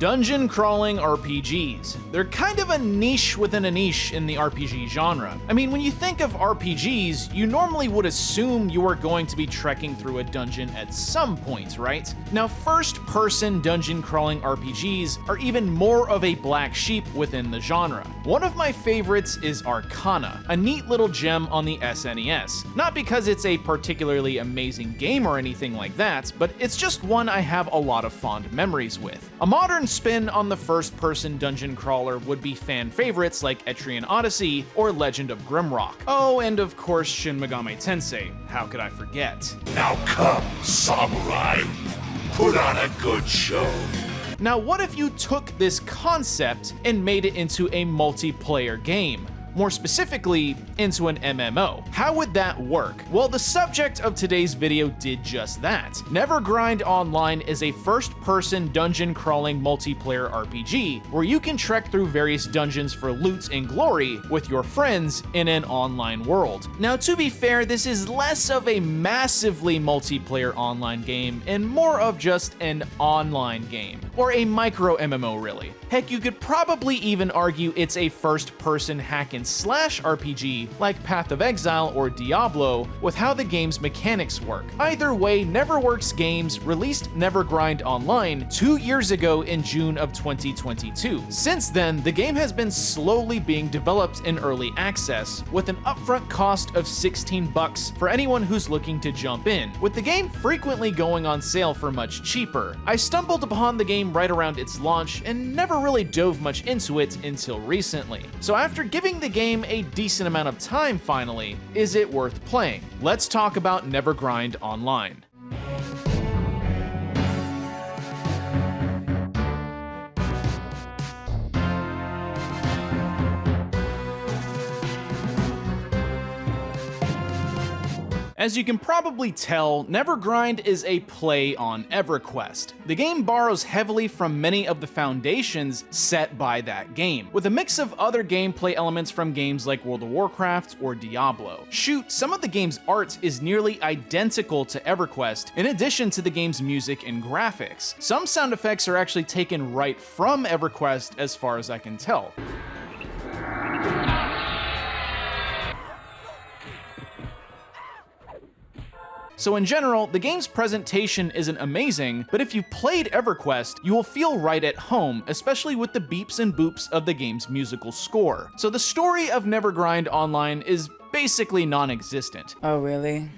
Dungeon crawling RPGs. They're kind of a niche within a niche in the RPG genre. I mean, when you think of RPGs, you normally would assume you are going to be trekking through a dungeon at some point, right? Now, first-person dungeon crawling RPGs are even more of a black sheep within the genre. One of my favorites is Arcana, a neat little gem on the SNES. Not because it's a particularly amazing game or anything like that, but it's just one I have a lot of fond memories with. A modern spin on the first-person dungeon crawler would be fan favorites like Etrian Odyssey or Legend of Grimrock. Oh, and of course Shin Megami Tensei. How could I forget? Now come, samurai. Put on a good show. Now, what if you took this concept and made it into a multiplayer game? More specifically, into an MMO. How would that work? Well, the subject of today's video did just that. Nevergrind Online is a first-person dungeon-crawling multiplayer RPG where you can trek through various dungeons for loot and glory with your friends in an online world. Now, to be fair, this is less of a massively multiplayer online game and more of just an online game, or a micro MMO really. Heck, you could probably even argue it's a first-person hack and slash RPG like Path of Exile or Diablo with how the game's mechanics work. Either way, Neverworks Games released Nevergrind Online 2 years ago in June of 2022. Since then, the game has been slowly being developed in early access with an upfront cost of $16 for anyone who's looking to jump in, with the game frequently going on sale for much cheaper. I stumbled upon the game right around its launch and never really dove much into it until recently. So after giving the game a decent amount of time finally, is it worth playing? Let's talk about Nevergrind Online. As you can probably tell, Nevergrind is a play on EverQuest. The game borrows heavily from many of the foundations set by that game, with a mix of other gameplay elements from games like World of Warcraft or Diablo. Shoot, some of the game's art is nearly identical to EverQuest, in addition to the game's music and graphics. Some sound effects are actually taken right from EverQuest as far as I can tell. So in general, the game's presentation isn't amazing, but if you've played EverQuest, you will feel right at home, especially with the beeps and boops of the game's musical score. So the story of Nevergrind Online is basically non-existent. Oh, really?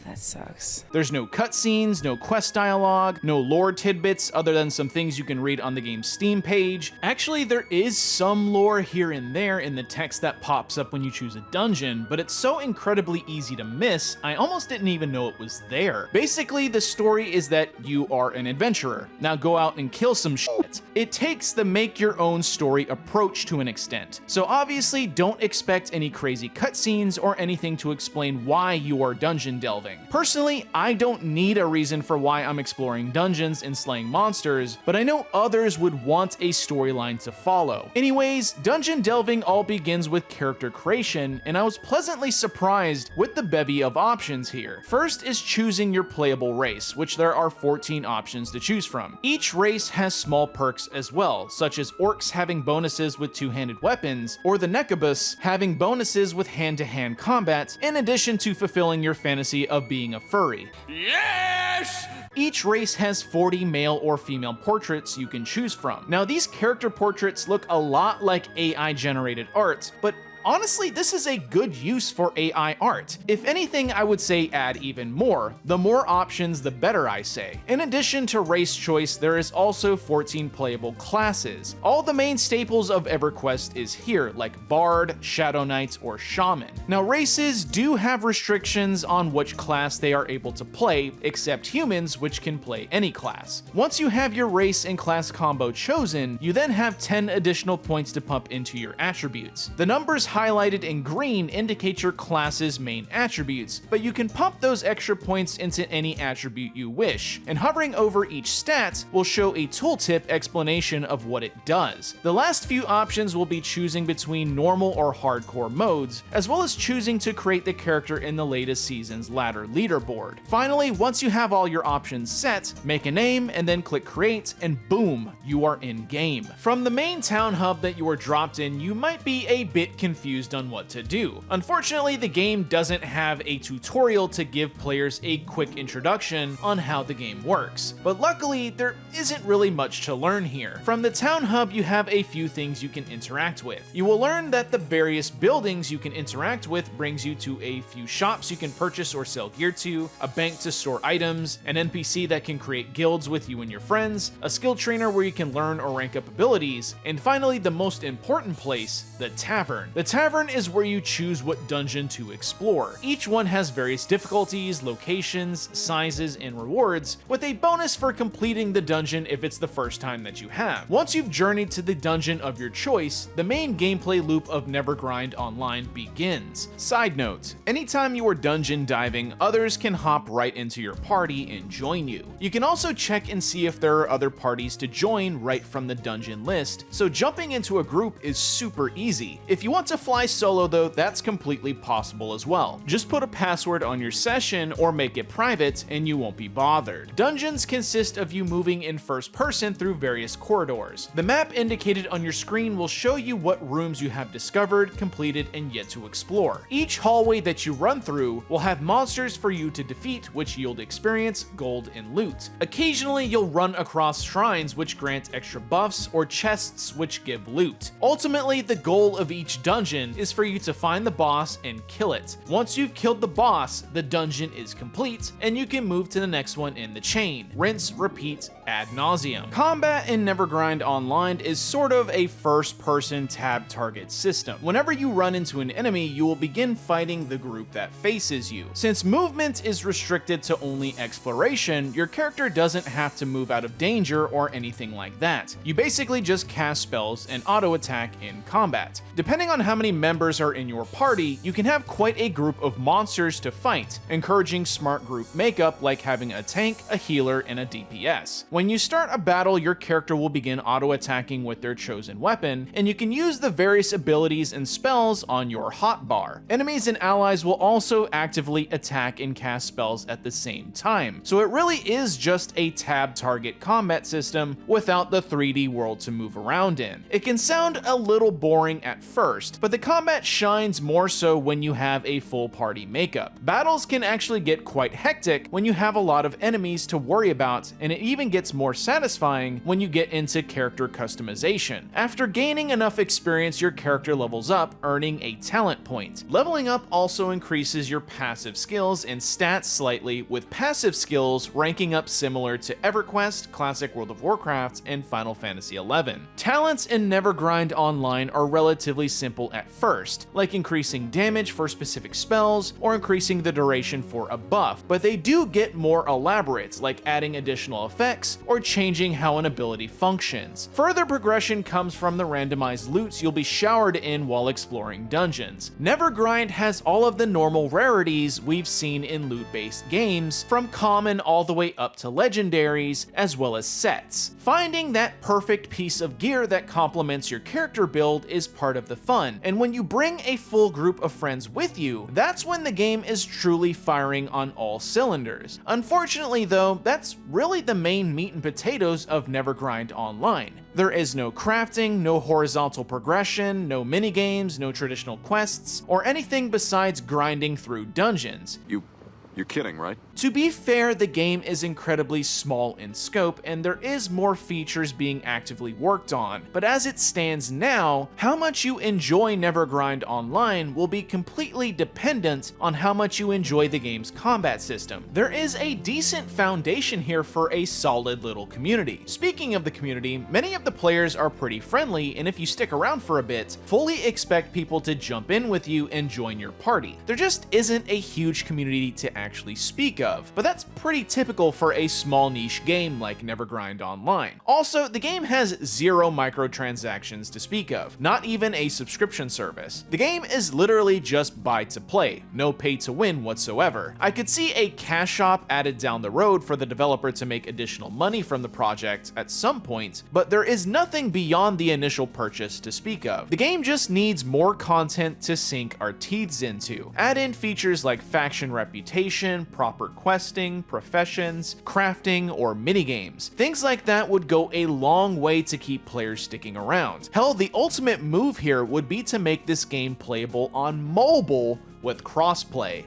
That sucks. There's no cutscenes, no quest dialogue, no lore tidbits other than some things you can read on the game's Steam page. Actually, there is some lore here and there in the text that pops up when you choose a dungeon, but it's so incredibly easy to miss, I almost didn't even know it was there. Basically, the story is that you are an adventurer. Now go out and kill some shit. It takes the make-your-own story approach to an extent. So obviously, don't expect any crazy cutscenes or anything to explain why you are dungeon delving. Personally, I don't need a reason for why I'm exploring dungeons and slaying monsters, but I know others would want a storyline to follow. Anyways, dungeon delving all begins with character creation, and I was pleasantly surprised with the bevy of options here. First is choosing your playable race, which there are 14 options to choose from. Each race has small perks as well, such as orcs having bonuses with two-handed weapons, or the Nekabus having bonuses with hand-to-hand combat, in addition to fulfilling your fantasy of being a furry. Yes! Each race has 40 male or female portraits you can choose from. Now, these character portraits look a lot like AI-generated art, but honestly, this is a good use for AI art. If anything, I would say add even more. The more options, the better, I say. In addition to race choice, there is also 14 playable classes. All the main staples of EverQuest is here, like Bard, Shadow Knight, or Shaman. Now, races do have restrictions on which class they are able to play, except humans, which can play any class. Once you have your race and class combo chosen, you then have 10 additional points to pump into your attributes. The numbers highlighted in green indicate your class's main attributes, but you can pump those extra points into any attribute you wish, and hovering over each stat will show a tooltip explanation of what it does. The last few options will be choosing between normal or hardcore modes, as well as choosing to create the character in the latest season's ladder leaderboard. Finally, once you have all your options set, make a name and then click create, and boom, you are in game. From the main town hub that you are dropped in, you might be a bit confused on what to do. Unfortunately, the game doesn't have a tutorial to give players a quick introduction on how the game works, but luckily there isn't really much to learn here. From the town hub, you have a few things you can interact with. You will learn that the various buildings you can interact with brings you to a few shops you can purchase or sell gear to, a bank to store items, an NPC that can create guilds with you and your friends, a skill trainer where you can learn or rank up abilities, and finally the most important place, the tavern. The tavern is where you choose what dungeon to explore. Each one has various difficulties, locations, sizes, and rewards, with a bonus for completing the dungeon if it's the first time that you have. Once you've journeyed to the dungeon of your choice, the main gameplay loop of Nevergrind Online begins. Side note, anytime you are dungeon diving, others can hop right into your party and join you. You can also check and see if there are other parties to join right from the dungeon list, so jumping into a group is super easy. If you want to fly solo though, that's completely possible as well. Just put a password on your session or make it private and you won't be bothered. Dungeons consist of you moving in first person through various corridors. The map indicated on your screen will show you what rooms you have discovered, completed, and yet to explore. Each hallway that you run through will have monsters for you to defeat, which yield experience, gold, and loot. Occasionally, you'll run across shrines which grant extra buffs, or chests which give loot. Ultimately, the goal of each dungeon is for you to find the boss and kill it. Once you've killed the boss, the dungeon is complete, and you can move to the next one in the chain. Rinse, repeat, ad nauseum. Combat in Nevergrind Online is sort of a first-person tab target system. Whenever you run into an enemy, you will begin fighting the group that faces you. Since movement is restricted to only exploration, your character doesn't have to move out of danger or anything like that. You basically just cast spells and auto-attack in combat. Depending on how many members are in your party, you can have quite a group of monsters to fight, encouraging smart group makeup like having a tank, a healer, and a DPS. When you start a battle, your character will begin auto-attacking with their chosen weapon, and you can use the various abilities and spells on your hotbar. Enemies and allies will also actively attack and cast spells at the same time, so it really is just a tab target combat system without the 3D world to move around in. It can sound a little boring at first, but the combat shines more so when you have a full party makeup. Battles can actually get quite hectic when you have a lot of enemies to worry about, and it even gets more satisfying when you get into character customization. After gaining enough experience, your character levels up, earning a talent point. Leveling up also increases your passive skills and stats slightly, with passive skills ranking up similar to EverQuest, Classic World of Warcraft, and Final Fantasy XI. Talents in Nevergrind Online are relatively simple at first, like increasing damage for specific spells or increasing the duration for a buff, but they do get more elaborate, like adding additional effects or changing how an ability functions. Further progression comes from the randomized loots you'll be showered in while exploring dungeons. Nevergrind has all of the normal rarities we've seen in loot-based games, from common all the way up to legendaries, as well as sets. Finding that perfect piece of gear that complements your character build is part of the fun, and when you bring a full group of friends with you, that's when the game is truly firing on all cylinders. Unfortunately though, that's really the main meat and potatoes of Nevergrind Online. There is no crafting, no horizontal progression, no minigames, no traditional quests, or anything besides grinding through dungeons. You're kidding, right? To be fair, the game is incredibly small in scope, and there is more features being actively worked on, but as it stands now, how much you enjoy Nevergrind Online will be completely dependent on how much you enjoy the game's combat system. There is a decent foundation here for a solid little community. Speaking of the community, many of the players are pretty friendly, and if you stick around for a bit, fully expect people to jump in with you and join your party. There just isn't a huge community to actually speak of, but that's pretty typical for a small niche game like Nevergrind Online. Also, the game has zero microtransactions to speak of, not even a subscription service. The game is literally just buy to play, no pay to win whatsoever. I could see a cash shop added down the road for the developer to make additional money from the project at some point, but there is nothing beyond the initial purchase to speak of. The game just needs more content to sink our teeths into. Add in features like faction reputation, proper questing, professions, crafting, or minigames. Things like that would go a long way to keep players sticking around. Hell, the ultimate move here would be to make this game playable on mobile with crossplay.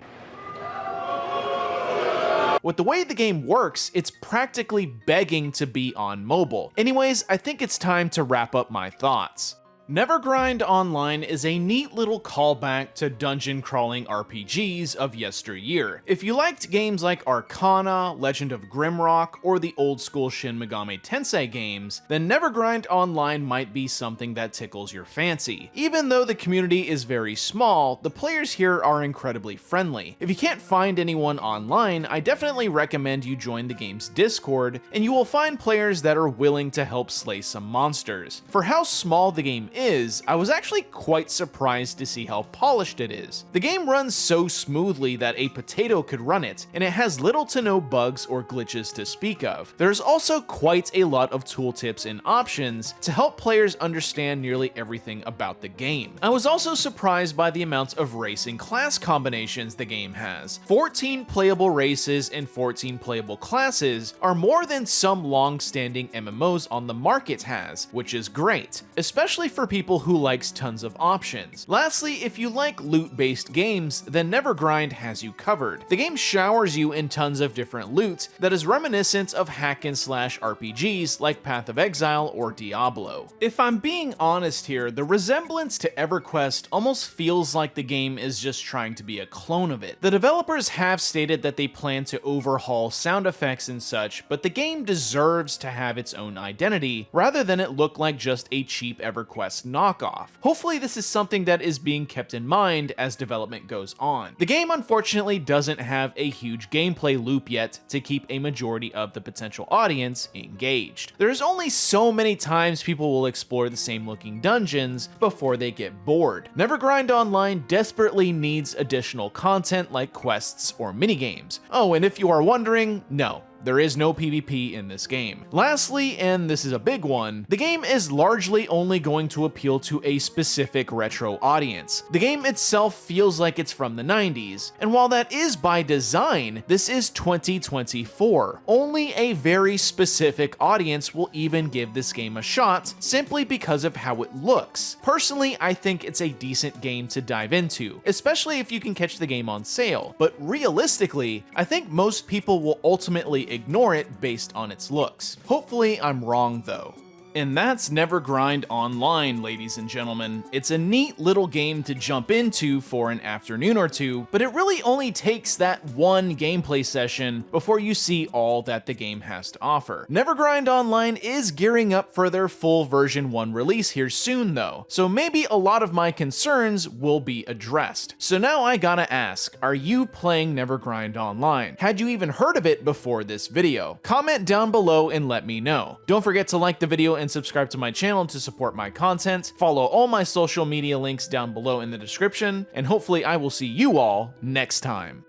With the way the game works, it's practically begging to be on mobile. Anyways, I think it's time to wrap up my thoughts. Nevergrind Online is a neat little callback to dungeon crawling RPGs of yesteryear. If you liked games like Arcana, Legend of Grimrock, or the old school Shin Megami Tensei games, then Nevergrind Online might be something that tickles your fancy. Even though the community is very small, the players here are incredibly friendly. If you can't find anyone online, I definitely recommend you join the game's Discord, and you will find players that are willing to help slay some monsters. For how small the game is, I was actually quite surprised to see how polished it is. The game runs so smoothly that a potato could run it, and it has little to no bugs or glitches to speak of. There's also quite a lot of tooltips and options to help players understand nearly everything about the game. I was also surprised by the amount of race and class combinations the game has. 14 playable races and 14 playable classes are more than some long-standing MMOs on the market has, which is great, especially for people who likes tons of options. Lastly, if you like loot-based games, then Nevergrind has you covered. The game showers you in tons of different loot that is reminiscent of hack-and-slash RPGs like Path of Exile or Diablo. If I'm being honest here, the resemblance to EverQuest almost feels like the game is just trying to be a clone of it. The developers have stated that they plan to overhaul sound effects and such, but the game deserves to have its own identity, rather than it look like just a cheap EverQuest knockoff. Hopefully this is something that is being kept in mind as development goes on. The game unfortunately doesn't have a huge gameplay loop yet to keep a majority of the potential audience engaged. There's only so many times people will explore the same looking dungeons before they get bored. Nevergrind Online desperately needs additional content like quests or minigames. Oh, and if you are wondering, no. There is no PvP in this game. Lastly, and this is a big one, the game is largely only going to appeal to a specific retro audience. The game itself feels like it's from the 90s, and while that is by design, this is 2024. Only a very specific audience will even give this game a shot simply because of how it looks. Personally, I think it's a decent game to dive into, especially if you can catch the game on sale, but realistically, I think most people will ultimately ignore it based on its looks. Hopefully I'm wrong though. And that's Nevergrind Online, ladies and gentlemen. It's a neat little game to jump into for an afternoon or two, but it really only takes that one gameplay session before you see all that the game has to offer. Nevergrind Online is gearing up for their full version 1 release here soon though, so maybe a lot of my concerns will be addressed. So now I gotta ask, are you playing Nevergrind Online? Had you even heard of it before this video? Comment down below and let me know. Don't forget to like the video and subscribe to my channel to support my content. Follow all my social media links down below in the description, and hopefully I will see you all next time.